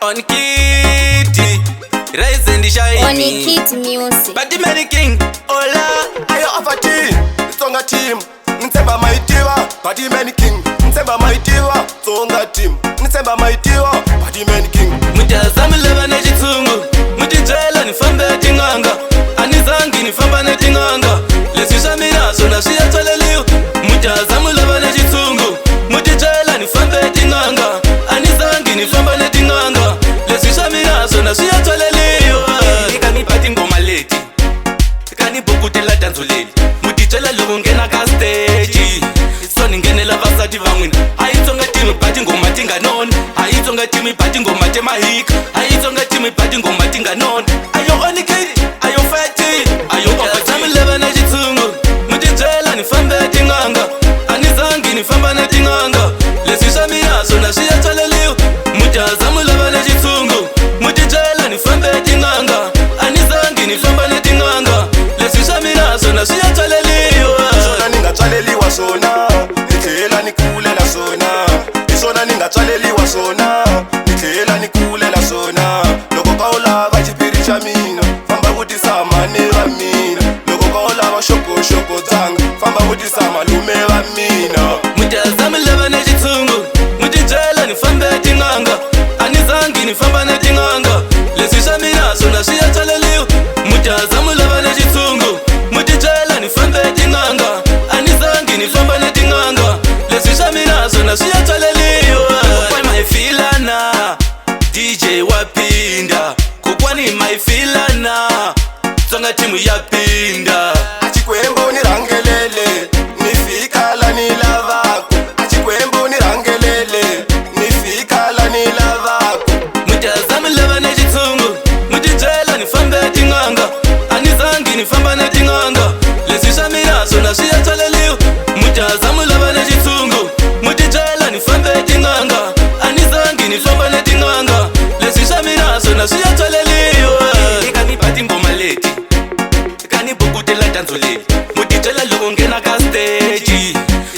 On Kitty, rise and shine. On Kitty music. But the Mary King, hola. Ayo afati, songa team. Nsemba maitiwa, but the Mary King. Nsemba maitiwa, songa team. Nsemba maitiwa, but the Mary King. Mutazamu leva na chitungu, mutijela ni fambe tinganga. Anizangi ni famba na tinganga. Lesisha miraso na shia toleliu. Mutazamu leva na chitungu, mutijela ni fambe tinganga. Anizangi ni famba na tinganga. Lesisha miraso na shia toleliu. Ikani pati ngoma leti, ikani bukutela danzuleli. Mutijela lugu ngena ka stage. So ningene la vasati vangwini. Aitonga timi pati ngoma tinga non. Aitonga timi pati ngoma tema hik. Aitonga timi pati ngoma tinga non. Ayo oni kidi, ayo fati. Ayo opatami leva na chitungu. Mutijela ni fambe tinganga. Anizangi ni famba na tinganga. Lesisha miraso na shia toleliu. Mutazamu leva na chitungu. Mutijela ni fambe tinganga. Anizangi ni famba na tinganga. Lesisha miraso na shia toleliu. Sona ningatsaleliwa sona, nithlela nikulela sona. Isona ningatsaleliwa sona, nithlela nikulela sona. Loko kawulava xipiri xa mina, famba vutisa mane va mina. Loko kawulava xokoxoko dzanga, famba vutisa malume va mina. Mutazamu leva na chitungu, mutijela ni fambe tinganga. Anizangi ni famba na tinganga. Lesisha miraso na shia toleliu. Mutazamu leva na chitungu, mutijela ni fambe tinganga. Anizangi ni famba na tinganga. Lesisha miraso na shia toleliu. Kwa maifilana, DJ wapinda. Kukwani maifilana, songa timu yapinda. Achikwembo nirangelele, nifika la nilavako. Achikwembo nirangelele, nifika la nilavako. Mutazamu leva na chitungu, mutijela ni fambe tinganga. Anizangi ni famba na tinganga. Lesisha miraso na shia toleliu. Mutazamu leva na chitungu, mutijela ni fambe tinganga. Anizangi ni famba na tinganga. Lesisha miraso na shia toleliu. Ikani pati ngoma leti, ikani bukutela danzuleli. Mutijela lugu ngena ka stage.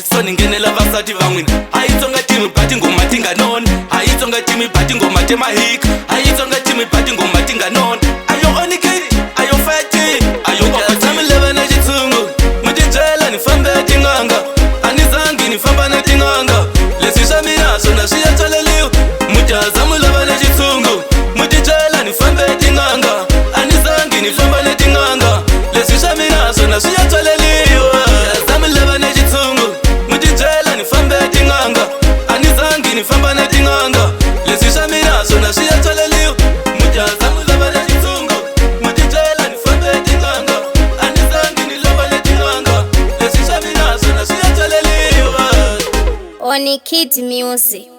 So ningene la vasati vangwini. Aitonga timi pati ngoma tinga non. Aitonga timi pati ngoma tema hik. Aitonga timi pati ngoma tinga non. Ayo oni kidi, ayo fati. Ayo opatami leva na chitungu. Mutijela ni fambe tinganga. Anizangi ni famba na tinganga. Lesisha miraso na shia toleliu. Mutazamu leva na chitungu. Mutijela ni fambe tinganga. Anizangi ni famba na tinganga. Lesisha miraso na shia toleliu. Mutazamu leva na chitungu. Mutijela ni fambe tinganga. Anizangi ni famba na tinganga. Lesisha miraso na shia toleliu. Mutazamu leva na chitungu. Mutijela ni fambe tinganga. Anizangi ni famba na tinganga. Lesisha miraso na shia toleliu. On Kitty music.